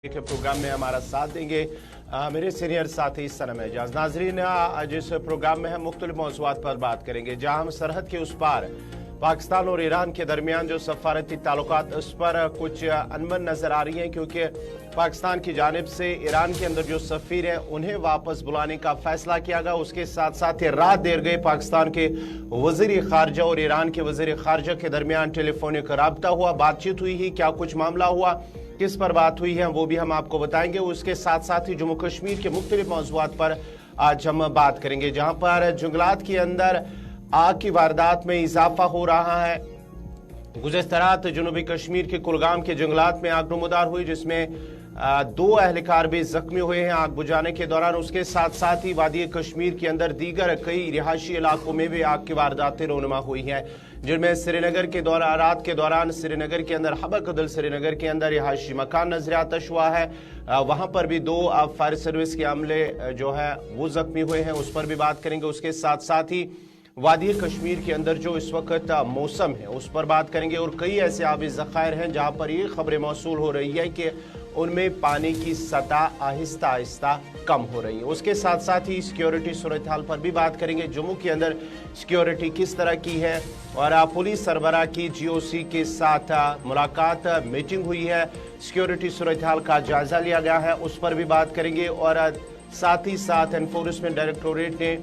के प्रोग्राम में हमारा साथ देंगे मेरे सीनियर साथी सनम एजाज। नाजरीन, जिस प्रोग्राम में हम मुख्तलिफ मौज़ूआत पर बात करेंगे, जहां हम सरहद के उस पार पाकिस्तान और ईरान के दरमियान जो सफारती ताल्लुकात उस पर कुछ अनबन नजर आ रही हैं, क्योंकि पाकिस्तान की जानिब से ईरान के अंदर जो सफ़ीर हैं उन्हें वापस बुलाने का फैसला किया गया। उसके साथ साथ ही रात देर गए पाकिस्तान के वज़ीर ख़ारजा और ईरान के वज़ीर ख़ारजा के दरमियान टेलीफोनिक रब्ता हुआ, बातचीत हुई ही, क्या कुछ मामला हुआ, किस पर बात हुई है, वो भी हम आपको बताएंगे। उसके साथ साथ ही जम्मू कश्मीर के मुख्तलिफ मौज़ूआत पर आज हम बात करेंगे, जहां पर जंगलात के अंदर आग की वारदात में इजाफा हो रहा है। गुज़श्ता रात जनूबी कश्मीर के कुलगाम के जंगलात में आग नमूदार हुई, जिसमें 2 एहलकार भी जख्मी हुए हैं आग बुझाने के दौरान। उसके साथ साथ ही वादी कश्मीर के अंदर दीगर कई रिहायशी इलाकों में भी आग की वारदातें रोनुमा हुई हैं, जिनमें श्रीनगर के दौरान रात के दौरान श्रीनगर के अंदर हबकदल श्रीनगर के अंदर रिहायशी मकान नजर आतश हुआ है। वहां पर भी 2 फायर सर्विस के अमले जो है वो जख्मी हुए हैं, उस पर भी बात करेंगे। उसके साथ साथ ही वादी कश्मीर के अंदर जो इस वक्त मौसम है उस पर बात करेंगे, और कई ऐसे आबी ज़खायर हैं जहां पर ये खबरें मौसूल हो रही है कि उनमें पानी की सतह आहिस्ता आहिस्ता कम हो रही है। उसके साथ साथ ही सिक्योरिटी सूरत हाल पर भी बात करेंगे, जम्मू के अंदर सिक्योरिटी किस तरह की है, और पुलिस सरबराह की GOC के साथ मुलाकात मीटिंग हुई है, सिक्योरिटी सूरत हाल का जायजा लिया गया है, उस पर भी बात करेंगे। और साथ ही साथ एनफोर्समेंट डायरेक्टोरेट ने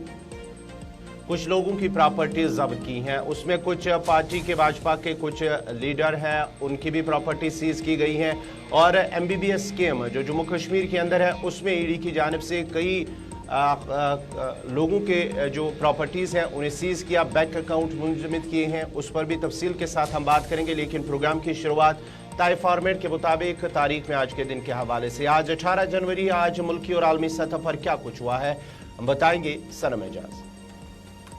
कुछ लोगों की प्रॉपर्टी जब्त की हैं, उसमें कुछ पार्टी के भाजपा के कुछ लीडर हैं, उनकी भी प्रॉपर्टी सीज की गई हैं। और MBBS स्कीम जो जम्मू कश्मीर के अंदर है, उसमें ED की जानिब से कई लोगों के जो प्रॉपर्टीज़ हैं उन्हें सीज किया, बैंक अकाउंट मुंजमद किए हैं, उस पर भी तफसील के साथ हम बात करेंगे। लेकिन प्रोग्राम की शुरुआत तय फॉर्मेट के मुताबिक तारीख में आज के दिन के हवाले से। आज 18 जनवरी, आज मुल्की और आलमी सतह पर क्या कुछ हुआ है हम बताएंगे। सनम एजाज।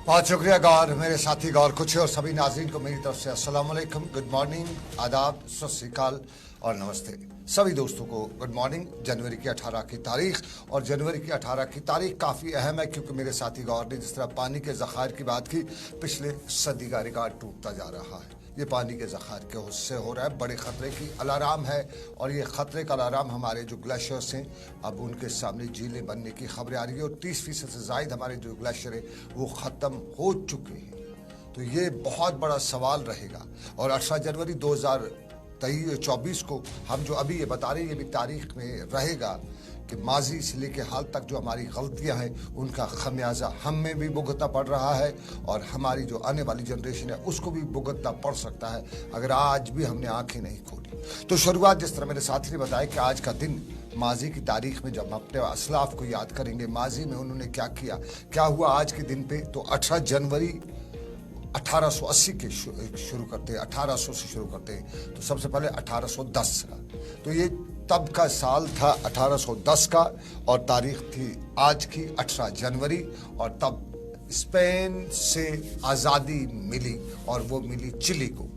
बहुत शुक्रिया गौर, मेरे साथी गौर कुछ और सभी नाज़रीन को मेरी तरफ से अस्सलाम वालेकुम, गुड मॉर्निंग, आदाब, सत श्री अकाल और नमस्ते। सभी दोस्तों को गुड मॉर्निंग। जनवरी की 18 की तारीख, और जनवरी की 18 की तारीख काफ़ी अहम है, क्योंकि मेरे साथी गौर ने जिस तरह पानी के ज़खायर की बात की, पिछले सदी का रिकॉर्ड टूटता जा रहा है। ये पानी के ज़खायर के उससे हो रहा है, बड़े ख़तरे की अलार्म है, और ये ख़तरे का अलार्म हमारे जो ग्लेशियर्स हैं अब उनके सामने झीलें बनने की खबरें आ रही है, और 30% से ज़ायद हमारे जो ग्लेशियर है वो ख़त्म हो चुके हैं। तो ये बहुत बड़ा सवाल रहेगा। और 18 जनवरी 2024 को हम जो अभी ये बता रहे हैं, ये भी तारीख में रहेगा कि माजी से लेके हाल तक जो हमारी गलतियां हैं उनका खमियाजा हम में भी भुगतना पड़ रहा है, और हमारी जो आने वाली जनरेशन है उसको भी भुगतना पड़ सकता है अगर आज भी हमने आंखें नहीं खोली। तो शुरुआत जिस तरह मेरे साथी ने बताया कि आज का दिन माजी की तारीख में जब हम अपने असलाफ को याद करेंगे, माजी में उन्होंने क्या किया, क्या हुआ आज के दिन पे, तो 18 जनवरी 1880 के शुरू करते हैं, 1800 से शुरू करते हैं। तो सबसे पहले 1810 का, तो ये तब का साल था 1810 का, और तारीख थी आज की 18 जनवरी। और तब स्पेन से आज़ादी मिली, और वो मिली चिली को।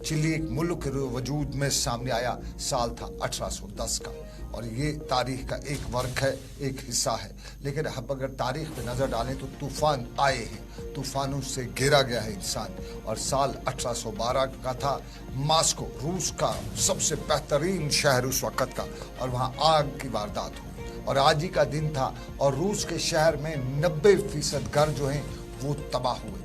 चिली एक मुल्क के वजूद में सामने आया, साल था 1810 का, और ये तारीख का एक वर्क है, एक हिस्सा है। लेकिन अब अगर तारीख पे नज़र डालें तो तूफ़ान आए हैं, तूफ़ानों से घिरा गया है इंसान। और साल 1812 का था, मॉस्को रूस का सबसे बेहतरीन शहर उस वक़्त का, और वहाँ आग की वारदात हुई, और आज ही का दिन था। और रूस के शहर में 90% घर जो हैं वो तबाह हुए थे,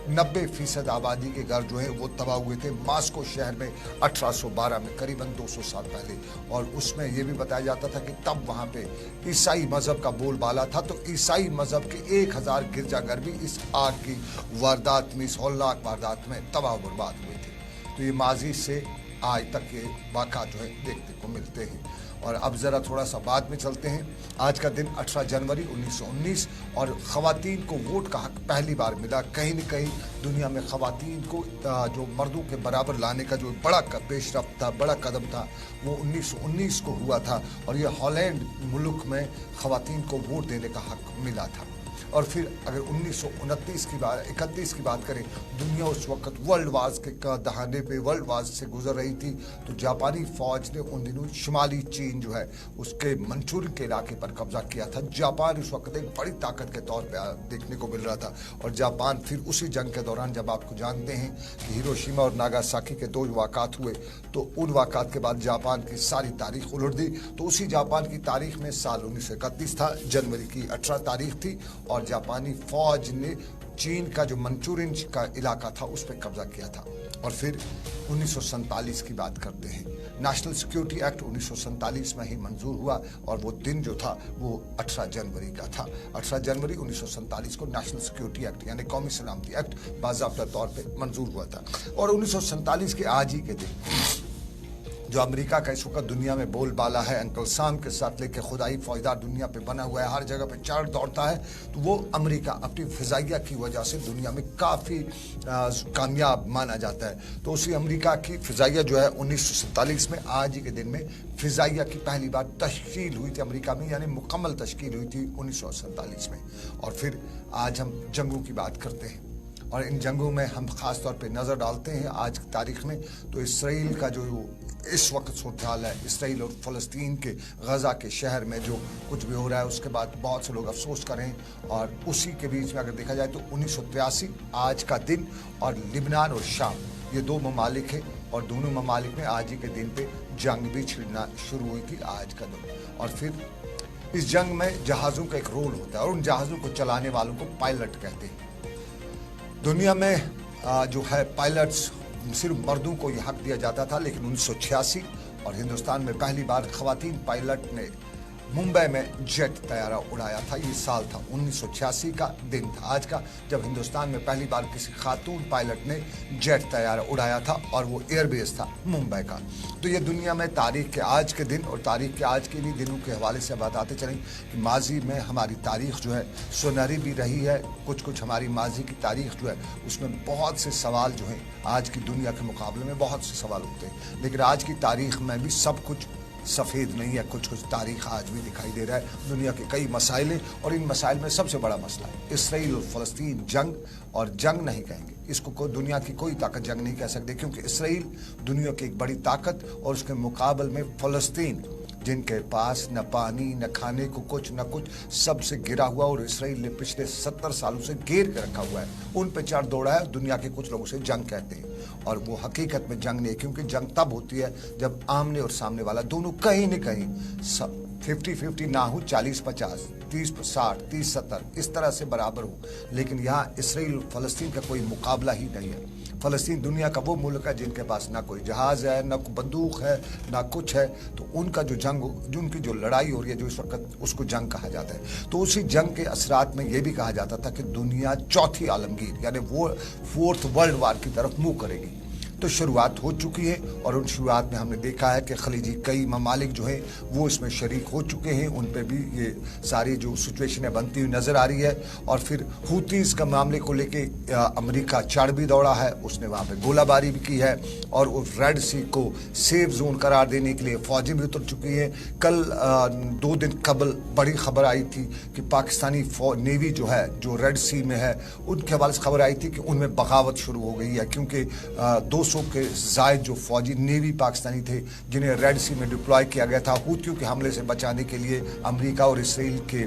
90% आबादी के घर जो हैं वो तबाह हुए थे मॉस्को शहर में 1812 में, करीबन 200 साल पहले। और उसमें ये भी बताया जाता था कि तब वहाँ पे ईसाई मज़हब का बोलबाला था, तो ईसाई मज़हब के 1000 गिरजाघर भी इस आग की वारदात में, इस हौलनाक वारदात में तबाह बर्बाद हुए थे। तो ये माजी से आज तक ये वाक़ा जो है देखने को मिलते हैं। और अब ज़रा थोड़ा सा बाद में चलते हैं। आज का दिन 18 जनवरी 1919, और ख़वातीन को वोट का हक़ पहली बार मिला। कहीं न कहीं दुनिया में ख़वातीन को जो मर्दों के बराबर लाने का जो बड़ा पेशरफ्त था, बड़ा कदम था, वो 1919 को हुआ था, और ये हॉलैंड मुल्क में ख़वातीन को वोट देने का हक़ मिला था। اور پھر اگر 1929 کی بات 31 کی بات کریں، دنیا اس وقت ورلڈ وارز کے دہانے پہ ورلڈ وارز سے گزر رہی تھی، تو جاپانی فوج نے ان دنوں شمالی چین جو ہے اس کے منچورین کے علاقے پر قبضہ کیا تھا۔ جاپان اس وقت ایک بڑی طاقت کے طور پہ دیکھنے کو مل رہا تھا، اور جاپان پھر اسی جنگ کے دوران، جب آپ کو جانتے ہیں کہ ہیروشیما اور ناگاساکی کے 2 واقعات ہوئے، تو ان واقعات کے بعد جاپان کی ساری تاریخ الٹ دی۔ تو اسی جاپان کی تاریخ میں سال 1931 تھا، جنوری کی 18 تاریخ تھی، اور جاپانی فوج نے چین کا جو منچورین کا علاقہ تھا اس پہ قبضہ کیا تھا۔ اور پھر 1947 کی بات کرتے ہیں، نیشنل سیکیورٹی ایکٹ 1947 میں ہی منظور ہوا، اور وہ دن جو تھا وہ 18 جنوری کا تھا۔ 18 جنوری 1947 کو نیشنل سیکیورٹی ایکٹ یعنی قومی سلامتی ایکٹ باضابطہ طور پہ منظور ہوا تھا۔ اور 1947 کے آج ہی کے دن جو امریکہ کا اس وقت دنیا میں بول بالا ہے، انکل سام کے ساتھ لے کے خدائی فوجدار دنیا پہ بنا ہوا ہے، ہر جگہ پہ چڑھ دوڑتا ہے، تو وہ امریکہ اپنی فضائیہ کی وجہ سے دنیا میں کافی کامیاب مانا جاتا ہے۔ تو اسی امریکہ کی فضائیہ جو ہے 1947 میں آج ہی کے دن میں فضائیہ کی پہلی بار تشکیل ہوئی تھی امریکہ میں، یعنی مکمل تشکیل ہوئی تھی 1947 میں۔ اور پھر آج ہم جنگوں کی بات کرتے ہیں، اور ان جنگوں میں ہم خاص طور پہ نظر ڈالتے ہیں آج کی تاریخ میں، تو اسرائیل کا جو اس وقت صورتحال ہے، اسرائیل اور فلسطین کے غزہ کے شہر میں جو کچھ بھی ہو رہا ہے، اس کے بعد بہت سے لوگ افسوس کریں، اور اسی کے بیچ میں اگر دیکھا جائے تو 1983 آج کا دن اور لبنان اور شام یہ 2 ممالک ہیں، اور دونوں ممالک میں آج ہی کے دن پہ جنگ بھی چھڑنا شروع ہوئی تھی آج کا دن۔ اور پھر اس جنگ میں جہازوں کا ایک رول ہوتا ہے، اور ان جہازوں کو چلانے والوں کو پائلٹ کہتے ہیں۔ دنیا میں جو ہے پائلٹس صرف مردوں کو یہ حق دیا جاتا تھا، لیکن 1986 اور ہندوستان میں پہلی بار خواتین پائلٹ نے ممبئی میں جیٹ طیارہ اڑایا تھا۔ یہ سال تھا 1986 کا دن تھا آج کا، جب ہندوستان میں پہلی بار کسی خاتون پائلٹ نے جیٹ طیارہ اڑایا تھا، اور وہ ایئر بیس تھا ممبئی کا۔ تو یہ دنیا میں تاریخ کے آج کے دن اور تاریخ کے آج کے بھی دنوں کے حوالے سے بتاتے چلیں کہ ماضی میں ہماری تاریخ جو ہے سنہری بھی رہی ہے، کچھ ہماری ماضی کی تاریخ جو ہے اس میں بہت سے سوال جو ہیں آج کی دنیا کے مقابلے میں بہت سے سوال ہوتے ہیں، لیکن آج کی تاریخ میں بھی سب کچھ سفید نہیں ہے، کچھ تاریخ آج بھی دکھائی دے رہا ہے۔ دنیا کے کئی مسائل ہیں، اور ان مسائل میں سب سے بڑا مسئلہ ہے اسرائیل اور فلسطین جنگ، اور جنگ نہیں کہیں گے اس کو، دنیا کی کوئی طاقت جنگ نہیں کہہ سکتے، کیونکہ اسرائیل دنیا کی ایک بڑی طاقت، اور اس کے مقابل میں فلسطین جن کے پاس نہ پانی نہ کھانے کو کچھ نہ کچھ، سب سے گرا ہوا، اور اسرائیل نے پچھلے 70 سالوں سے گھیر کے رکھا ہوا ہے، ان پہ چڑھ دوڑا ہے۔ دنیا کے کچھ لوگوں سے جنگ کہتے ہیں، اور وہ حقیقت میں جنگ نہیں، کیونکہ جنگ تب ہوتی ہے جب آمنے اور سامنے والا دونوں کہیں نہ کہیں 50-50 نہ ہو، 40-50 30-60 30-70 اس طرح سے برابر ہو، لیکن یہاں اسرائیل اور فلسطین کا کوئی مقابلہ ہی نہیں ہے۔ فلسطین دنیا کا وہ ملک ہے جن کے پاس نہ کوئی جہاز ہے، نہ کوئی بندوق ہے، نہ کچھ ہے، تو ان کا جو جنگ، ان کی جو لڑائی ہو رہی ہے جو اس وقت، اس کو جنگ کہا جاتا ہے۔ تو اسی جنگ کے اثرات میں یہ بھی کہا جاتا تھا کہ دنیا چوتھی عالمگیر یعنی وہ 4th ورلڈ وار کی طرف منہ کرے گی۔ تو شروعات ہو چکی ہے، اور ان شروعات میں ہم نے دیکھا ہے کہ خلیجی کئی ممالک جو ہیں وہ اس میں شریک ہو چکے ہیں، ان پہ بھی یہ ساری جو سچویشن ہے بنتی ہوئی نظر آ رہی ہے۔ اور پھر ہوتیز کا معاملے کو لے کے امریکہ چڑھ بھی دوڑا ہے، اس نے وہاں پہ گولہ باری بھی کی ہے، اور اس ریڈ سی کو سیف زون قرار دینے کے لیے فوجیں بھی اتر چکی ہیں۔ کل 2 دن قبل بڑی خبر آئی تھی کہ پاکستانی نیوی جو ہے، جو ریڈ سی میں ہے، ان کے حوالے سے خبر آئی تھی کہ ان میں بغاوت شروع ہو گئی ہے، کیونکہ 200 کے زائد جو فوجی نیوی پاکستانی تھے جنہیں ریڈ سی میں ڈپلوائے کیا گیا تھا ہوتیوں کے حملے سے بچانے کے لیے، امریکہ اور اسرائیل کے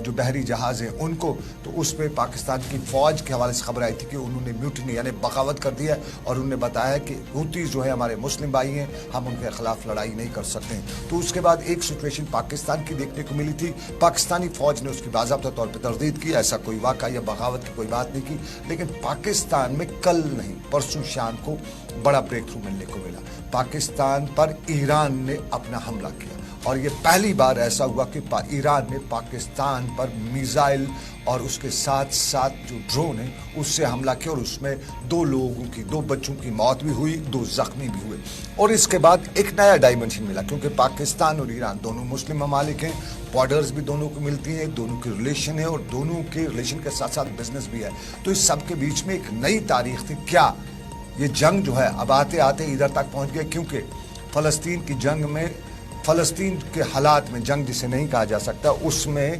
جو بحری جہاز ہیں ان کو، تو اس پہ پاکستان کی فوج کے حوالے سے خبر آئی تھی کہ انہوں نے میوٹنی یعنی بغاوت کر دیا، اور انہوں نے بتایا کہ ہوتیز جو ہے ہمارے مسلم بھائی ہیں، ہم ان کے خلاف لڑائی نہیں کر سکتے ہیں۔ تو اس کے بعد ایک سچویشن پاکستان کی دیکھنے کو ملی تھی، پاکستانی فوج نے اس کی باضابطہ طور پہ تردید کی، ایسا کوئی واقعہ یا بغاوت کی کوئی بات نہیں کی، لیکن پاکستان میں کل نہیں پرسوں شام کو بڑا بریک تھرو ملنے کو ملا۔ پاکستان پر ایران نے اپنا حملہ کیا، اور یہ پہلی بار ایسا ہوا کہ ایران نے پاکستان پر میزائل اور اس کے ساتھ ساتھ جو ڈرون ہے اس سے حملہ کیا، اور اس میں 2 لوگوں کی، 2 بچوں کی موت بھی ہوئی، 2 زخمی بھی ہوئے۔ اور اس کے بعد ایک نیا ڈائمنشن ملا، کیونکہ پاکستان اور ایران دونوں مسلم ممالک ہیں، بارڈرز بھی دونوں کو ملتی ہیں، دونوں کی ریلیشن ہے، اور دونوں کے ریلیشن کے ساتھ ساتھ بزنس بھی ہے۔ تو اس سب کے بیچ میں ایک نئی تاریخ تھی۔ کیا یہ جنگ جو ہے اب آتے آتے ادھر تک پہنچ گیا، کیونکہ فلسطین کی جنگ میں، فلسطین کے حالات میں، جنگ جسے نہیں کہا جا سکتا، اس میں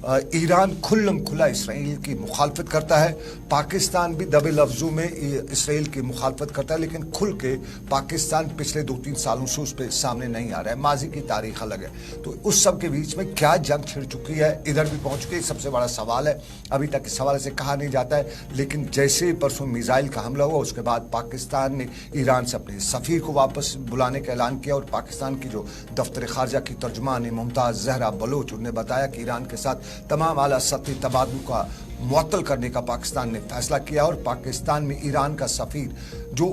ईरान खुल्लम खुला इसराइल की मुखालफत करता है, पाकिस्तान भी दबे लफ्जों में इसराइल की मुखालफत करता है, लेकिन खुल के पाकिस्तान पिछले 2-3 सालों से उस पर सामने नहीं आ रहा है। माजी की तारीख अलग है। तो उस सब के बीच में क्या जंग छिड़ चुकी है, इधर भी पहुंच चुकी है, सबसे बड़ा सवाल है। अभी तक इस हवाले से कहा नहीं जाता है, लेकिन जैसे परसों मिसाइल का हमला हुआ उसके बाद पाकिस्तान ने ईरान से अपने सफीर को वापस बुलाने का ऐलान किया, और पाकिस्तान की जो दफ्तर खारजा की तर्जुमान मुमताज़ जहरा बलोच, उन्होंने बताया कि ईरान के साथ तमाम आला सतही तबादलों का मुअत्तल करने का पाकिस्तान ने फैसला किया, और पाकिस्तान में ईरान का सफीर जो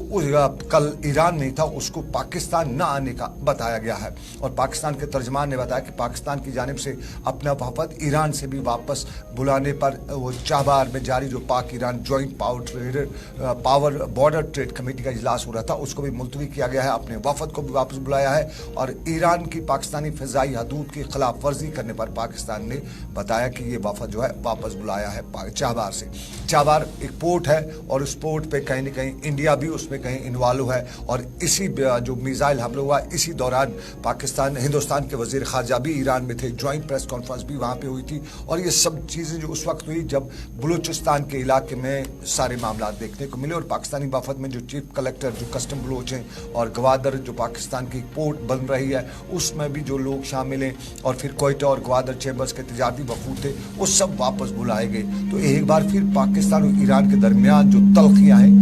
कल ईरान में था उसको पाकिस्तान न आने का बताया गया है। और पाकिस्तान के तर्जमान ने बताया कि पाकिस्तान की जानिब से अपना वफद ईरान से भी वापस बुलाने पर वो चाबार में जारी जो पाक Iran joint power border trade committee का इजलास हो रहा था उसको भी मुलतवी किया गया है, अपने वफद को भी वापस बुलाया है। और ईरान की पाकिस्तानी फ़िज़ाई हदूद की खिलाफ वर्जी करने पर पाकिस्तान ने बताया कि ये वफद जो है वापस बुलाया है चाबार से। चाबार एक पोर्ट है, और उस पोर्ट पे कहीं न कहीं इंडिया भी उसमें कहीं इन्वॉल्व है, और इसी जो मिसाइल हमला हुआ इसी दौरान हिंदुस्तान के वज़ीर ख़ारजा भी ईरान में थे, जॉइंट प्रेस कॉन्फ्रेंस भी वहाँ पे हुई थी। और ये सब चीज़ें जो उस वक्त हुई जब बलूचिस्तान के इलाके में सारे मामला देखने को मिले, और पाकिस्तानी वफद में जो चीफ कलेक्टर जो कस्टम बलोच हैं, और गवादर जो पाकिस्तान की पोर्ट बन रही है उसमें भी जो लोग शामिल हैं, और फिर कोयटा और गवादर चैम्बर्स के तिजारती वफूद थे वो सब वापस बुलाए गए। तो एक बार फिर पाकिस्तान और ईरान के दरमियान जो तल्खियां हैं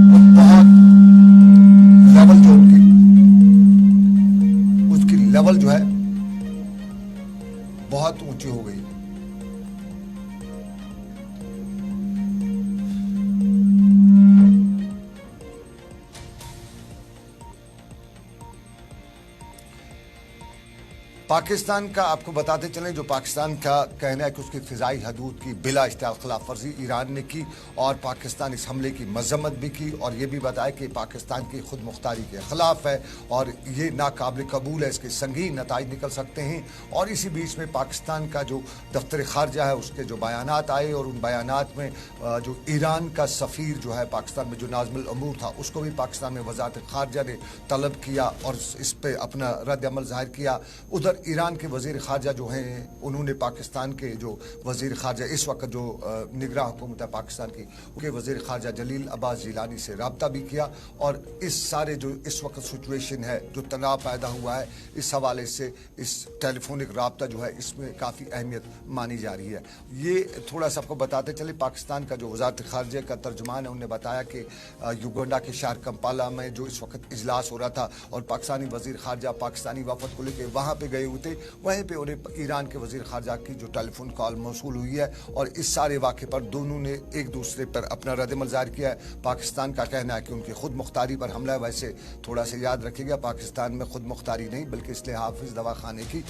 वो बहुत लेवल जो उसकी लेवल जो है बहुत ऊंची हो गई। पाकिस्तान का आपको बताते चलें, जो पाकिस्तान का कहना है कि उसकी फ़िज़ाई हदूद की बिला इश्तियाल खिलाफ वर्जी ईरान ने की, और पाकिस्तान इस हमले की मज़म्मत भी की, और ये भी बताया कि पाकिस्तान की खुद मुख्तारी के ख़िलाफ़ है और ये नाकाबिल कबूल है, इसके संगीन नताइज निकल सकते हैं। और इसी बीच में पाकिस्तान का जो दफ्तर खारजा है उसके जो बयानात आए, और उन बयानात में जो ईरान का सफ़ीर जो है पाकिस्तान में जो नाज़िमुल अमूर था उसको भी पाकिस्तान में वज़ारत खारजा ने तलब किया और इस पर अपना रद्द अमल ज़ाहिर किया। उधर ईरान के वज़ीर ख़ारजा जो हैं उन्होंने पाकिस्तान के जो वज़ीर ख़ारजा इस वक्त जो निगरान हुकूमत है पाकिस्तान की, उनके वज़ीर ख़ारजा जलील अब्बास जिलानी से रब्ता भी किया। और इस सारे जो इस वक्त सिचुएशन है, जो तनाव पैदा हुआ है, इस हवाले से इस टेलीफोनिक रब्ता जो है इसमें काफ़ी अहमियत मानी जा रही है। ये थोड़ा सा आपको बताते चले, पाकिस्तान का जो वज़ारत ख़ारजा का तर्जुमान है उन्होंने बताया कि युगांडा के शहर कंपाला में जो इस वक्त इजलास हो रहा था और पाकिस्तानी वज़ीर ख़ारजा पाकिस्तानी वफद को लेकर वहाँ पर गए हुए थे, वहीं पे उन्हें ईरान के वज़ीर ख़ारजा की जो टेलीफोन कॉल मौसूल हुई है, और इस सारे वाक़े पर दोनों ने एक दूसरे पर अपना रद्द-ए-अमल ज़ाहिर किया है। पाकिस्तान का कहना है कि उनकी खुद मुख्तारी पर हमला है। वैसे थोड़ा सा याद रखिएगा, पाकिस्तान में खुद मुख्तारी नहीं बल्कि इसलिए हाफिज़ दवाखाने की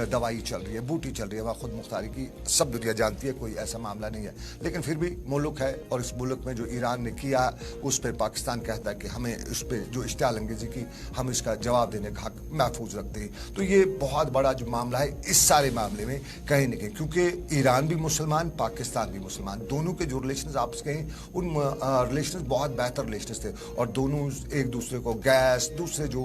दवाई चल रही है, बूटी चल रही है, वहाँ खुद मुख्तारी की सब दुनिया जानती है, कोई ऐसा मामला नहीं है। लेकिन फिर भी मुल्क है, और इस मुल्क में जो ईरान ने किया उस पर पाकिस्तान कहता है कि हमें उस पर जो इश्तियाल अंगेज़ी की हम इसका जवाब देने का हक महफूज रखते हैं। तो ये बहुत बड़ा जो मामला है इस सारे मामले में कहीं न कहीं, क्योंकि ईरान भी मुसलमान पाकिस्तान भी मुसलमान, दोनों के जो रिलेशंस आपस के हैं उन रिलेशंस बहुत बेहतर रिलेशंस थे, और दोनों एक दूसरे को गैस, दूसरे जो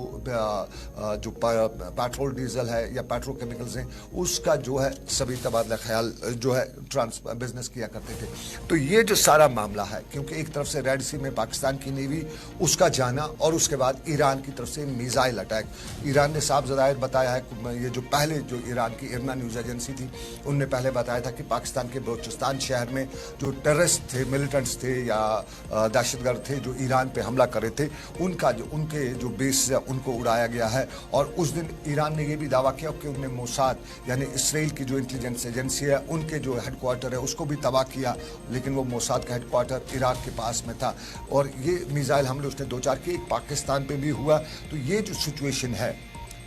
पेट्रोल डीजल है या पेट्रोकेमिकल्स हैं उसका जो है सभी तबादला ख्याल जो है बिजनेस किया करते थे। तो ये जो सारा मामला है, क्योंकि एक तरफ से रेड सी में पाकिस्तान की नेवी उसका जाना, और उसके बाद ईरान की तरफ से मिसाइल अटैक। ईरान ने साफ ज़ाहिर बताया है, ये जो पहले जो ईरान की इरना न्यूज़ एजेंसी थी उनने पहले बताया था कि पाकिस्तान के बलूचिस्तान शहर में जो टेररिस्ट थे, मिलिटेंट्स थे या दहशतगर्द थे जो ईरान पे हमला कर रहे थे, उनके जो बेस है उनको उड़ाया गया है। और उस दिन ईरान ने ये भी दावा किया कि उन्होंने मोसाद यानी इसराइल की जो इंटेलिजेंस एजेंसी है उनके जो हेडक्वार्टर है उसको भी तबाह किया, लेकिन वो मोसाद का हेडक्वार्टर इराक के पास में था। और ये मिसाइल हमले उसने 2-4 किए, पाकिस्तान पे भी हुआ। तो ये जो सिचुएशन है,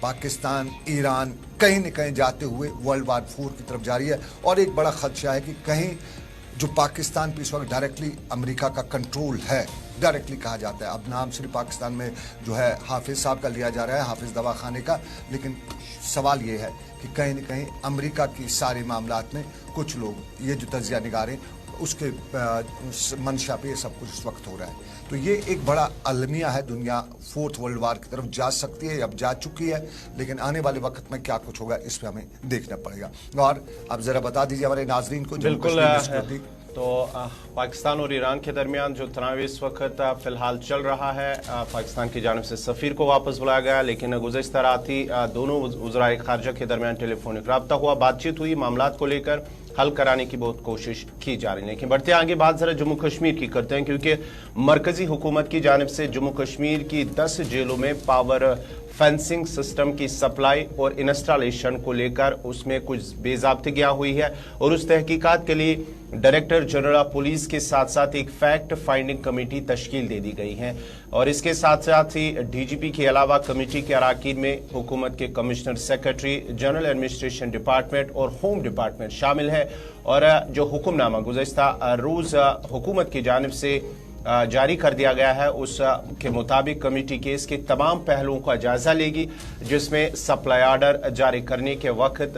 पाकिस्तान ईरान कहीं न कहीं जाते हुए वर्ल्ड वार 4 की तरफ जा रही है। और एक बड़ा खदशा है कि कहीं जो पाकिस्तान पे इस वक्त डायरेक्टली अमेरिका का कंट्रोल है, डायरेक्टली कहा जाता है, अब नाम सिर्फ पाकिस्तान में जो है हाफिज़ साहब का लिया जा रहा है, हाफिज़ दवाखाने का, लेकिन सवाल ये है कि कहीं न कहीं अमेरिका की सारे मामलात में कुछ लोग ये जो तज्जिया निगारें اس کے منشا پہ یہ سب کچھ اس وقت ہو رہا ہے. تو یہ ایک بڑا المیہ ہے. دنیا 4th ورلڈ وار کی طرف جا سکتی ہے, اب جا چکی ہے, لیکن آنے والے وقت میں کیا کچھ ہوگا اس پہ ہمیں دیکھنا پڑے گا. اور اب ذرا بتا دیجیے ہمارے ناظرین کو. بالکل. تو پاکستان اور ایران کے درمیان جو تناظر اس وقت فی الحال چل رہا ہے, پاکستان کی جانب سے سفیر کو واپس بلایا گیا, لیکن گزشتہ رات ہی دونوں وزرائے خارجہ کے درمیان ٹیلی فونک رابطہ ہوا, بات چیت ہوئی, معاملات کو لے کر حل کرانے کی بہت کوشش کی جا رہی ہے. لیکن بڑھتے آگے بات ذرا جموں کشمیر کی کرتے ہیں, کیونکہ مرکزی حکومت کی جانب سے جموں کشمیر کی 10 جیلوں میں پاور فینسنگ سسٹم کی سپلائی اور انسٹالیشن کو لے کر اس میں کچھ بے ضابطگیاں ہوئی ہے, اور اس تحقیقات کے لیے ڈائریکٹر جنرل پولیس کے ساتھ ساتھ ایک فیکٹ فائنڈنگ کمیٹی تشکیل دے دی گئی ہے. اور اس کے ساتھ ساتھ ہی ڈی جی پی کے علاوہ کمیٹی کے اراکین میں حکومت کے commissioner secretary, general administration department اور ہوم ڈپارٹمنٹ شامل ہے. اور جو حکم نامہ گزشتہ روز حکومت کی جانب سے جاری کر دیا گیا ہے, اس کے مطابق کمیٹی کیس کے تمام پہلوؤں کا جائزہ لے گی, جس میں سپلائی آرڈر جاری کرنے کے وقت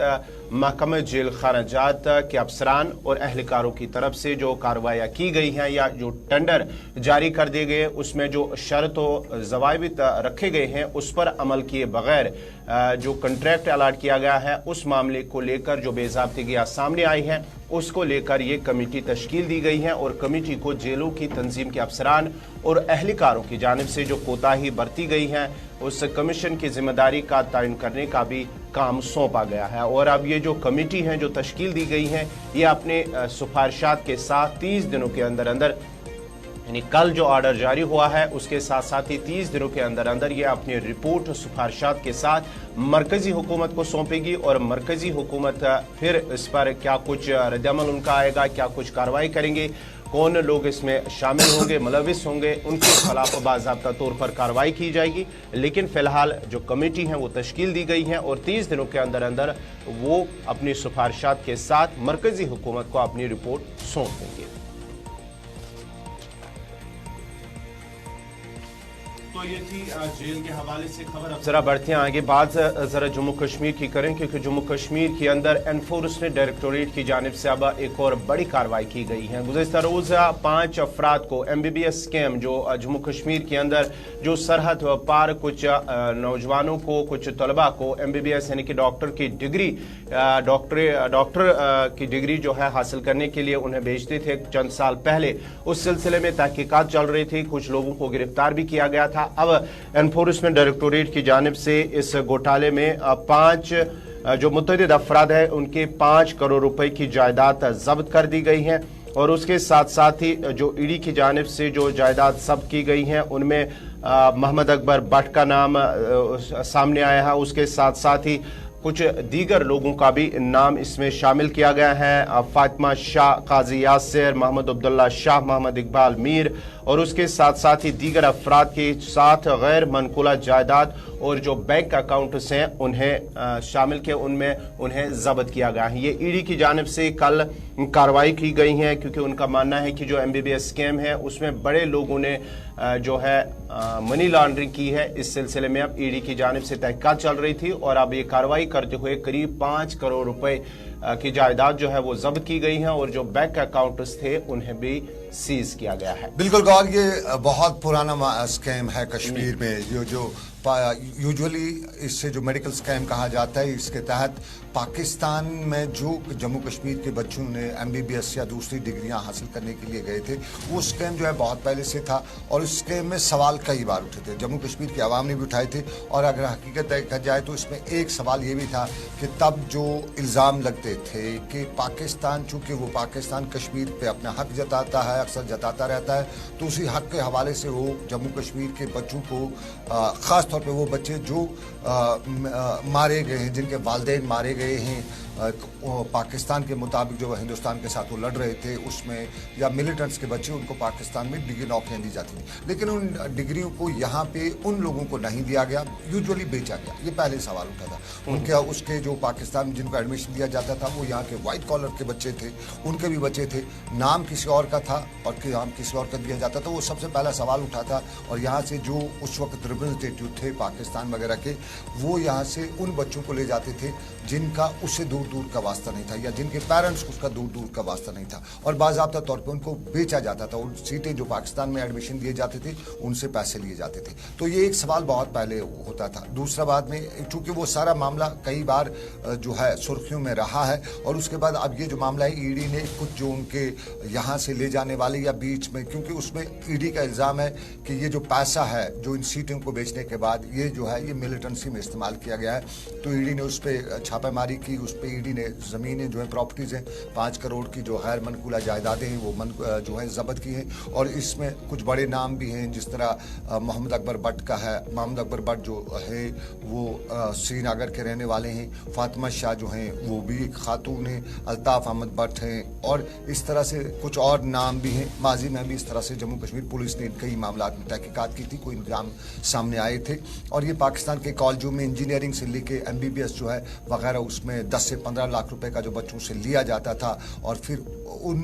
محکمہ جیل خانہ جات کے افسران اور اہلکاروں کی طرف سے جو کارروائیاں کی گئی ہیں یا جو ٹینڈر جاری کر دیے گئے اس میں جو شرط و ضوابط رکھے گئے ہیں اس پر عمل کیے بغیر جو کنٹریکٹ الاٹ کیا گیا ہے, اس معاملے کو لے کر جو بے ضابطگیاں سامنے آئی ہیں اس کو لے کر یہ کمیٹی تشکیل دی گئی ہے. اور کمیٹی کو جیلوں کی تنظیم کے افسران اور اہلکاروں کی جانب سے جو کوتاہی برتی گئی ہیں اس کمیشن کی ذمہ داری کا تعین کرنے کا بھی کام سونپا گیا ہے. اور اب یہ جو کمیٹی ہیں جو تشکیل دی گئی ہیں یہ اپنے سفارشات کے ساتھ 30 دنوں کے اندر اندر, یعنی کل جو آرڈر جاری ہوا ہے اس کے ساتھ ساتھ ہی 30 دنوں کے اندر اندر یہ اپنی رپورٹ سفارشات کے ساتھ مرکزی حکومت کو سونپے گی, اور مرکزی حکومت پھر اس پر کیا کچھ رد عمل ان کا آئے گا, کیا کچھ کارروائی کریں گے, کون لوگ اس میں شامل ہوں گے, ملوث ہوں گے, ان کے خلاف باضابطہ طور پر کارروائی کی جائے گی. لیکن فی الحال جو کمیٹی ہیں وہ تشکیل دی گئی ہیں اور 30 دنوں کے اندر اندر وہ اپنی سفارشات کے ساتھ مرکزی حکومت کو اپنی رپورٹ سونپ دیں گے. تو یہ تھی جیل کے حوالے سے خبر. اب ذرا بڑھتے ہیں آگے, بات ذرا جموں کشمیر کی کریں, کیونکہ جموں کشمیر کے اندر انفورسمنٹ ڈائریکٹوریٹ کی جانب سے اب ایک اور بڑی کارروائی کی گئی ہے. گزشتہ روز 5 افراد کو MBBS اسکیم جو جموں کشمیر کے اندر جو سرحد پار کچھ نوجوانوں کو, کچھ طلباء کو MBBS یعنی کہ ڈاکٹر کی ڈگری, ڈاکٹر کی ڈگری جو ہے حاصل کرنے کے لیے انہیں بھیجتے تھے چند سال پہلے. اس سلسلے میں تحقیقات چل رہی تھی, کچھ لوگوں کو گرفتار بھی کیا گیا تھا. اب انفورسمنٹ ڈائریکٹوریٹ کی جانب سے اس گھوٹالے میں 5 جو متعدد افراد ہیں ان کے 5 کروڑ روپے کی جائیداد ضبط کر دی گئی ہیں. اور اس کے ساتھ ساتھ ہی جو ED کی جانب سے جو جائیداد ضبط کی گئی ہیں ان میں محمد اکبر بٹ کا نام سامنے آیا ہے. اس کے ساتھ ساتھ ہی کچھ دیگر لوگوں کا بھی نام اس میں شامل کیا گیا ہے. فاطمہ شاہ, قاضی یاسر, محمد عبداللہ شاہ, محمد اقبال میر, اور اس کے ساتھ ساتھ ہی دیگر افراد کے ساتھ غیر منقولہ جائیداد اور جو بینک اکاؤنٹس ہیں انہیں شامل کے ان میں انہیں ضبط کیا گیا ہے. یہ ED کی جانب سے کل کارروائی کی گئی ہے, کیونکہ ان کا ماننا ہے کہ جو MBBS اسکیم ہے اس میں بڑے لوگوں نے جو ہے منی لانڈرنگ کی ہے. اس سلسلے میں اب ED کی جانب سے تحقیقات چل رہی تھی اور اب یہ کارروائی کرتے ہوئے قریب 5 کروڑ روپے کی جائیداد جو ہے وہ ضبط کی گئی ہیں اور جو بینک اکاؤنٹس تھے انہیں بھی سیز کیا گیا ہے. بالکل گور, یہ بہت پرانا اسکیم ہے کشمیر میں. جو یوجولی اس سے جو میڈیکل اسکیم کہا جاتا ہے, اس کے تحت پاکستان میں جو جموں کشمیر کے بچوں نے MBBS یا دوسری ڈگریاں حاصل کرنے کے لیے گئے تھے وہ اسکیم جو ہے بہت پہلے سے تھا. اور اس اسکیم میں سوال کئی بار اٹھے تھے, جموں کشمیر کی عوام نے بھی اٹھائے تھے. اور اگر حقیقت دیکھا جائے تو اس میں ایک سوال یہ بھی تھا کہ تب جو الزام لگتے تھے کہ پاکستان, چونکہ وہ پاکستان کشمیر پہ اپنا حق جتاتا ہے, اکثر جتاتا رہتا ہے, تو اسی حق کے حوالے سے وہ جموں کشمیر کے بچوں کو, خاص طور پہ وہ بچے جو مارے گئے ہیں, جن کے والدین مارے گئے ہیں پاکستان کے مطابق, جو ہندوستان کے ساتھ وہ لڑ رہے تھے اس میں, یا ملیٹنٹس کے بچے, ان کو پاکستان میں ڈگری نوکریاں دی جاتی تھیں. لیکن ان ڈگریوں کو یہاں پہ ان لوگوں کو نہیں دیا گیا, یوجولی بیچا گیا. یہ پہلے سوال اٹھا تھا. ان کے اس کے جو پاکستان جن کو ایڈمیشن دیا جاتا تھا وہ یہاں کے وائٹ کالر کے بچے تھے, ان کے بھی بچے تھے, نام کسی اور کا تھا اور نام کسی اور کا دیا جاتا تھا. وہ سب سے پہلا سوال اٹھا تھا. اور یہاں سے جو اس وقت ریپرزنٹیٹیو تھے پاکستان وغیرہ کے, وہ یہاں سے ان بچوں کو لے جاتے تھے جن کا اس سے دور दूर दूर का वास्ता नहीं था, या जिनके पेरेंट्स को उसका दूर दूर का वास्ता नहीं था, और बाज़ाब्ता तौर पे उनको बेचा जाता था। उन सीटें जो पाकिस्तान में एडमिशन दिए जाते थे उनसे पैसे लिए जाते थे। तो ये एक सवाल बहुत पहले होता था। दूसरा बात में चूँकि वो सारा मामला कई बार जो है सुर्खियों में रहा है, और उसके बाद अब ये जो मामला है ईडी ने कुछ जो उनके यहाँ से ले जाने वाले या बीच में, क्योंकि उसमें ईडी का इल्ज़ाम है कि ये जो पैसा है जो इन सीटों को बेचने के बाद ये जो है ये मिलिटेंसी में इस्तेमाल किया गया है। तो ईडी ने उस पर छापेमारी की, उस पर ईडी ने ज़मीनें जो है प्रॉपर्टीज़ हैं 5 करोड़ की जो गैर मनकूला जायदादें हैं वो जो है ज़ब्त की हैं, और इसमें कुछ बड़े नाम भी हैं, जिस तरह मोहम्मद अकबर भट्ट का है। मोहम्मद अकबर भट्ट जो है वो श्रीनगर के रहने वाले हैं। फातिमा शाह जो हैं वो भी एक खातून हैं। अल्ताफ़ अहमद भट्ट हैं, और इस तरह से कुछ और नाम भी हैं। माजी में भी इस तरह से जम्मू कश्मीर पुलिस ने कई मामला में तहकीकात की थी, कोई नाम सामने आए थे, और ये पाकिस्तान के कॉलेजों में इंजीनियरिंग से लेके MBBS जो है वगैरह उसमें 10 से 15 लाख रुपए का जो बच्चों से लिया जाता था, और फिर उन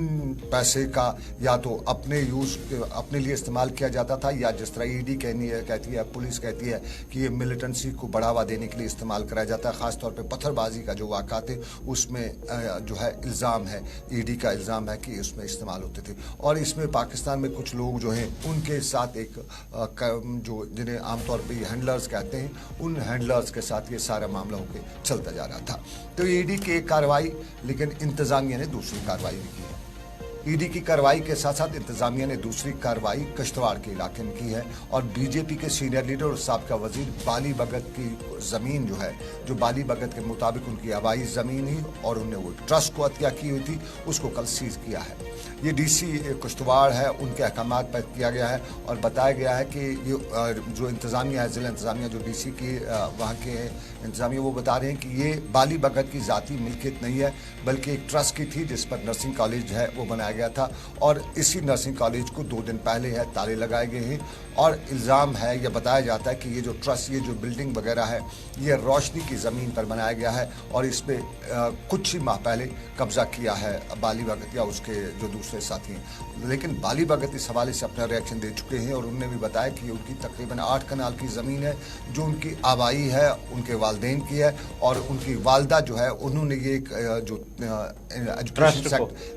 पैसे का या तो अपने लिए इस्तेमाल किया जाता था, या जिस तरह ईडी कहती है, पुलिस कहती है कि ये मिलिटेंसी को बढ़ावा देने के लिए इस्तेमाल कराया जाता है। ख़ासतौर पे पत्थरबाजी का जो वाक़ा थे उसमें जो है इल्ज़ाम है, ईडी का इल्ज़ाम है कि उसमें इस्तेमाल होते थे। और इसमें पाकिस्तान में कुछ लोग जो हैं उनके साथ एक जो जिन्हें आमतौर पर हैंडलर्स कहते हैं, उन हैंडलर्स के साथ ये सारा मामला होकर चलता जा रहा था। तो ईडी की एक कार्रवाई, लेकिन इंतज़ामिया ने दूसरी कार्रवाई भी की है। ईडी की कार्रवाई के साथ साथ इंतजामिया ने दूसरी कार्रवाई किश्तवाड़ के इलाके में की है, और बीजेपी के सीनियर लीडर और साबका वजीर बाली भगत की ज़मीन जो है, जो बाली भगत के मुताबिक उनकी आबाई ज़मीन ही और उन्हें वो ट्रस्ट को हत्या की हुई थी, उसको कल सीज किया है। ये DC किश्तवाड़ है, उनके अहकामात पर किया गया है, और बताया गया है कि ये जो इंतज़ामिया है, ज़िला इंतज़ामिया जो DC की वहाँ के इंतज़ामिया, वो बता रहे हैं कि ये बाली भगत की ज़ाती मिल्कियत नहीं है, बल्कि एक ट्रस्ट की थी जिस पर नर्सिंग कॉलेज है वो बनाया गया था, और इसी नर्सिंग कॉलेज को 2 दिन पहले है ताले लगाए गए हैं। और इल्ज़ाम है, यह बताया जाता है कि ये जो ट्रस्ट, ये जो बिल्डिंग वगैरह है, ये रोशनी की ज़मीन पर बनाया गया है, और इस पर कुछ ही माह पहले कब्ज़ा किया है बाली भगत या उसके जो दूसरे साथी हैं। लेकिन बाली भगत इस हवाले से अपना रिएक्शन दे चुके हैं, और उन्होंने भी बताया कि उनकी तकरीबन 8 कनाल की ज़मीन है जो उनकी आबाई है, उनके वालदेन की है, और उनकी वालदा जो है उन्होंने ये जो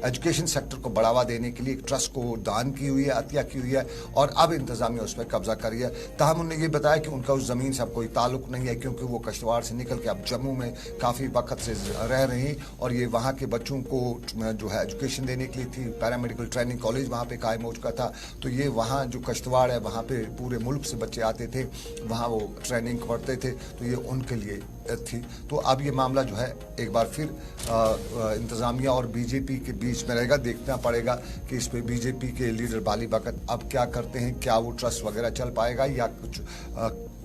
एजुकेशन सेक्टर को बढ़ावा देने के लिए एक ट्रस्ट को दान की हुई है, अतिया की हुई है, और अब इंतज़ामिया उस पर कब्जा करी है। ताहम उन्होंने ये बताया कि उनका उस ज़मीन से अब कोई ताल्लुक़ नहीं है, क्योंकि वो किश्तवाड़ से निकल के अब जम्मू में काफ़ी वक्त से रह रहे हैं, और ये वहाँ के बच्चों को जो है एजुकेशन देने के लिए थी। पैरामेडिकल ट्रेनिंग कॉलेज वहाँ पे कायम हो चुका था, तो ये वहाँ जो किश्तवाड़ है वहाँ पे पूरे मुल्क से बच्चे आते थे, वहाँ वो ट्रेनिंग पढ़ते थे, तो ये उनके लिए थी। तो अब ये मामला जो है एक बार फिर इंतज़ामिया और बीजेपी के बीच में रहेगा। देखना पड़ेगा कि इस पे बीजेपी के लीडर बाली भगत अब क्या करते हैं, क्या वो ट्रस्ट वगैरह चल पाएगा, या कुछ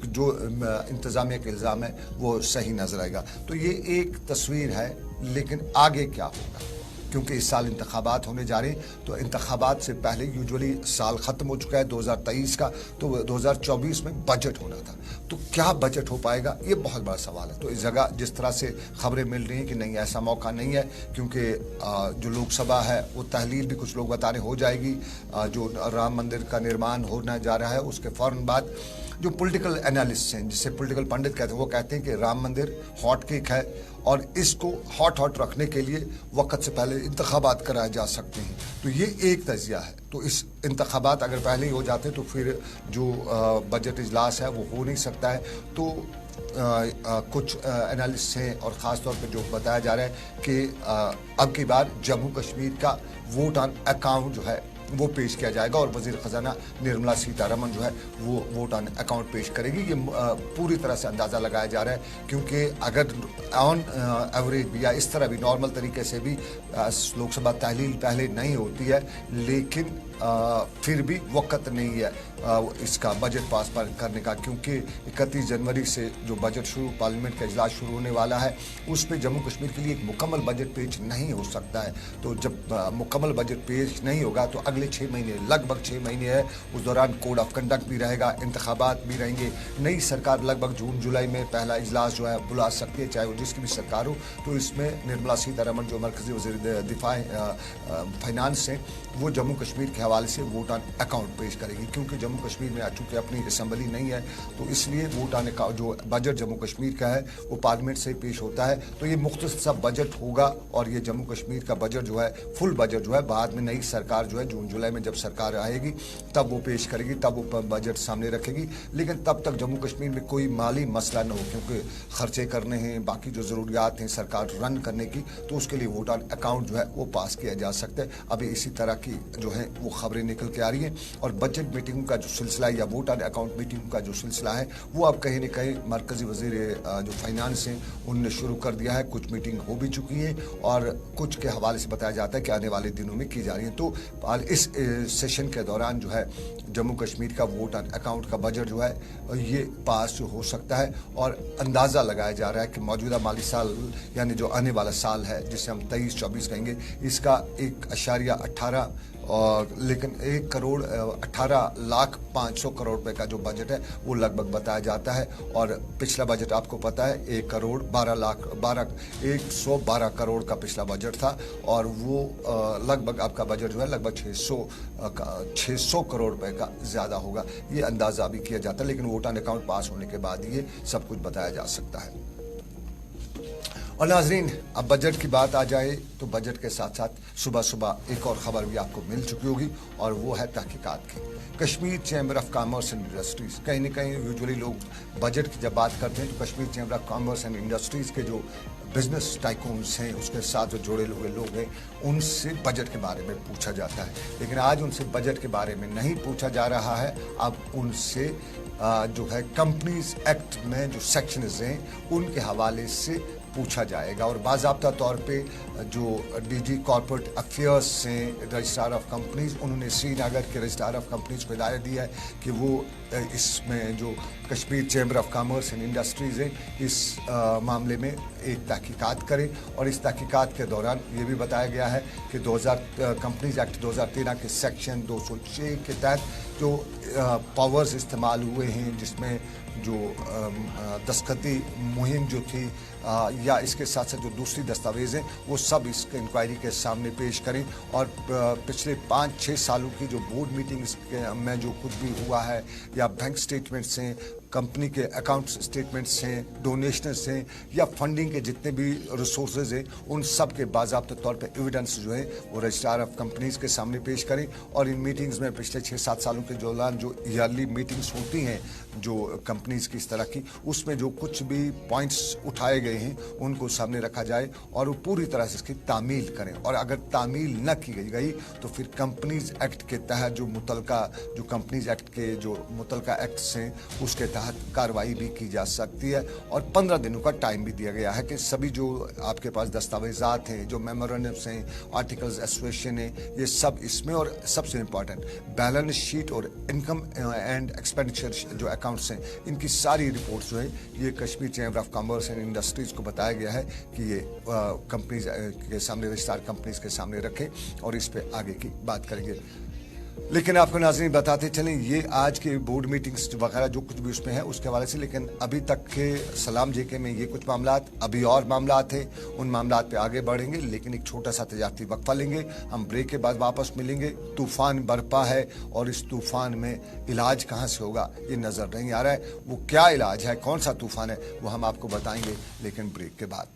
जो इंतज़ामिया के इल्ज़ाम है वो सही नजर आएगा। तो ये एक तस्वीर है, लेकिन आगे क्या होगा, क्योंकि इस साल इंतखाबात होने जा रहे हैं, तो इंतखाबात से पहले यूजुअली साल ख़त्म हो चुका है 2023 का, तो 2024 में बजट होना था। तो क्या बजट हो पाएगा, ये बहुत बड़ा सवाल है। तो इस जगह जिस तरह से खबरें मिल रही हैं कि नहीं, ऐसा मौका नहीं है, क्योंकि जो लोकसभा है वो तहलील भी कुछ लोग बता रहे हो जाएगी। जो राम मंदिर का निर्माण होने जा रहा है उसके फ़ौरन बाद जो पॉलिटिकल एनालिस्ट हैं, जिसे पॉलिटिकल पंडित कहते हैं, वो कहते हैं कि राम मंदिर हॉट केक है, और इसको हॉट रखने के लिए वक्त से पहले इंतखाबात कराए जा सकते हैं। तो ये एक तजिया है। तो इस इंतखाबात अगर पहले ही हो जाते तो फिर जो बजट इजलास है वो हो नहीं सकता है। तो कुछ एनालिस्ट हैं, और ख़ास तौर पे जो बताया जा रहा है कि अब की बार जम्मू कश्मीर का वोट ऑन अकाउंट जो है वो पेश किया जाएगा, और वज़ीर ख़जाना निर्मला सीतारमण जो है वो वोट ऑन अकाउंट पेश करेगी। ये पूरी तरह से अंदाज़ा लगाया जा रहा है, क्योंकि अगर ऑन एवरेज भी या इस तरह भी नॉर्मल तरीके से भी लोकसभा तहलील पहले नहीं होती है, लेकिन फिर भी वक्त नहीं है इसका बजट पास करने का, क्योंकि 31 जनवरी से जो बजट पार्लियामेंट का इजलास शुरू होने वाला है, उस पर जम्मू कश्मीर के लिए एक मुकम्मल बजट पेश नहीं हो सकता है। तो जब मुकम्मल बजट पेश नहीं होगा तो अगले 6 महीने, लगभग 6 महीने है, उस दौरान कोड ऑफ कंडक्ट भी रहेगा, इंतखाबात भी रहेंगे। नई सरकार लगभग जून जुलाई में पहला इजलास जो है बुला सकती है, चाहे वो जिसकी भी सरकार हो। तो इसमें निर्मला सीतारमण जो मरकजी वज़ीर दिफा फाइनेंस हैं, वो जम्मू कश्मीर के हवाले से वोट ऑन अकाउंट पेश करेगी, क्योंकि जम्मू कश्मीर में चूँकि अपनी असम्बली नहीं है तो इसलिए वोट ऑन अकाउंट जो बजट जम्मू कश्मीर का है वो पार्लियामेंट से पेश होता है। तो ये मुख्तसर बजट होगा और ये जम्मू कश्मीर का बजट जो है फुल बजट जो है बाद में नई सरकार जो है जून जुलाई में जब सरकार आएगी तब वो पेश करेगी, तब वो बजट सामने रखेगी। लेकिन तब तक जम्मू कश्मीर में कोई माली मसला न हो, क्योंकि खर्चे करने हैं, बाकी जो ज़रूरियात हैं सरकार रन करने की, तो उसके लिए वोट ऑन अकाउंट जो है वो पास किया जा सकता है। अभी इसी तरह की जो है वो खबरें निकल के आ रही हैं और बजट मीटिंग का जो सिलसिला या वोट ऑन अकाउंट मीटिंग का जो सिलसिला है वो अब कहीं न कहीं मरकजी वजीर जो फाइनेंस हैं उनने शुरू कर दिया है। कुछ मीटिंग हो भी चुकी हैं और कुछ के हवाले से बताया जाता है कि आने वाले दिनों में की जा रही है। तो इस सेशन के दौरान जो है जम्मू कश्मीर का वोट ऑन अकाउंट का बजट जो है ये पास जो हो सकता है और अंदाज़ा लगाया जा रहा है कि मौजूदा माली साल यानी जो आने वाला साल है जिसे हम 23-24 कहेंगे, इसका 1.18 और लेकिन 1,18,05,00,000 करोड़ रुपए का जो बजट है वो लगभग बताया जाता है। और पिछला बजट आपको पता है 1,12 करोड़ का पिछला बजट था और वो लगभग आपका बजट जो है लगभग 600 करोड़ रुपए का ज़्यादा होगा, ये अंदाज़ा अभी किया जाता है। लेकिन वोट ऑन अकाउंट पास होने के बाद ये सब कुछ बताया जा सकता है। और नाजरीन, अब बजट की बात आ जाए तो बजट के साथ साथ सुबह सुबह एक और खबर भी आपको मिल चुकी होगी और वो है तहकीकात की। Kashmir chamber of commerce and industries, कहीं ना कहीं यूजुअली लोग बजट की जब बात करते हैं तो Kashmir chamber of commerce and industries के जो बिजनेस टाइकून्स हैं उसके साथ जो जुड़े लोग हैं उनसे बजट के बारे में पूछा जाता है। लेकिन आज उनसे बजट के बारे में नहीं पूछा जा रहा है, अब उनसे जो है कंपनीज एक्ट में जो सेक्शंस हैं उनके हवाले से पूछा जाएगा। और बाज़ाब्ता तौर पे जो डीजी कॉर्पोरेट अफेयर्स से रजिस्ट्रार ऑफ कंपनीज, उन्होंने श्रीनगर के रजिस्ट्रार ऑफ कंपनीज को हिदायत दी है कि वो इसमें जो Kashmir chamber of commerce and industries है इस मामले में एक तहकीकात करें। और इस तहकीकात के दौरान ये भी बताया गया है कि कंपनीज एक्ट 2013 के सेक्शन 206 के तहत जो पावर्स इस्तेमाल हुए हैं जिसमें जो दस्तखती मुहिम जो थी या इसके साथ साथ जो दूसरी दस्तावेज़ हैं वो सब इस इंक्वायरी के सामने पेश करें। और पिछले 5-6 सालों की जो बोर्ड मीटिंग्स में जो कुछ भी हुआ है या बैंक स्टेटमेंट्स हैं, कंपनी के अकाउंट स्टेटमेंट्स हैं, डोनेशंस हैं या फंडिंग के जितने भी रिसोर्सेज हैं उन सब के बाज़ाब्ते तौर पे एविडेंस जो है वो रजिस्ट्रार ऑफ कंपनीज के सामने पेश करें। और इन मीटिंग्स में पिछले 6-7 सालों के दौरान जो ईयरली मीटिंग्स होती हैं जो कंपनीज की इस तरह की, उसमें जो कुछ भी पॉइंट्स उठाए गए हैं उनको सामने रखा जाए और वो पूरी तरह से इसकी तामील करें। और अगर तामील न की गई तो फिर कंपनीज एक्ट के तहत जो कंपनीज एक्ट के जो मुतलका एक्ट्स हैं उसके तहत कार्रवाई भी की जा सकती है। और 15 दिनों का टाइम भी दिया गया है कि सभी जो आपके पास दस्तावेजात हैं, जो मेमोरेंडम्स हैं, आर्टिकल्स एसोसिएशन है, ये सब इसमें। और सबसे इम्पॉर्टेंट बैलेंस शीट और इनकम एंड एक्सपेंडिचर जो अकाउंट्स हैं इनकी सारी रिपोर्ट्स जो है ये Kashmir chamber of commerce and industries को बताया गया है कि ये कंपनीज के सामने रजिस्ट्रार कंपनीज के सामने रखें और इस पे आगे की बात करेंगे। लेकिन आपको नाज़रीन बताते चलें ये आज के बोर्ड मीटिंग्स वगैरह जो कुछ भी उसमें है उसके हवाले से, लेकिन अभी तक के सलाम जेके में ये कुछ मामलात, अभी और मामलात हैं, उन मामलात पे आगे बढ़ेंगे। लेकिन एक छोटा सा तजारती वक्फा लेंगे, हम ब्रेक के बाद वापस मिलेंगे। तूफ़ान बरपा है और इस तूफ़ान में इलाज कहाँ से होगा ये नज़र नहीं आ रहा है। वो क्या इलाज है, कौन सा तूफ़ान है, वो हम आपको बताएंगे लेकिन ब्रेक के बाद।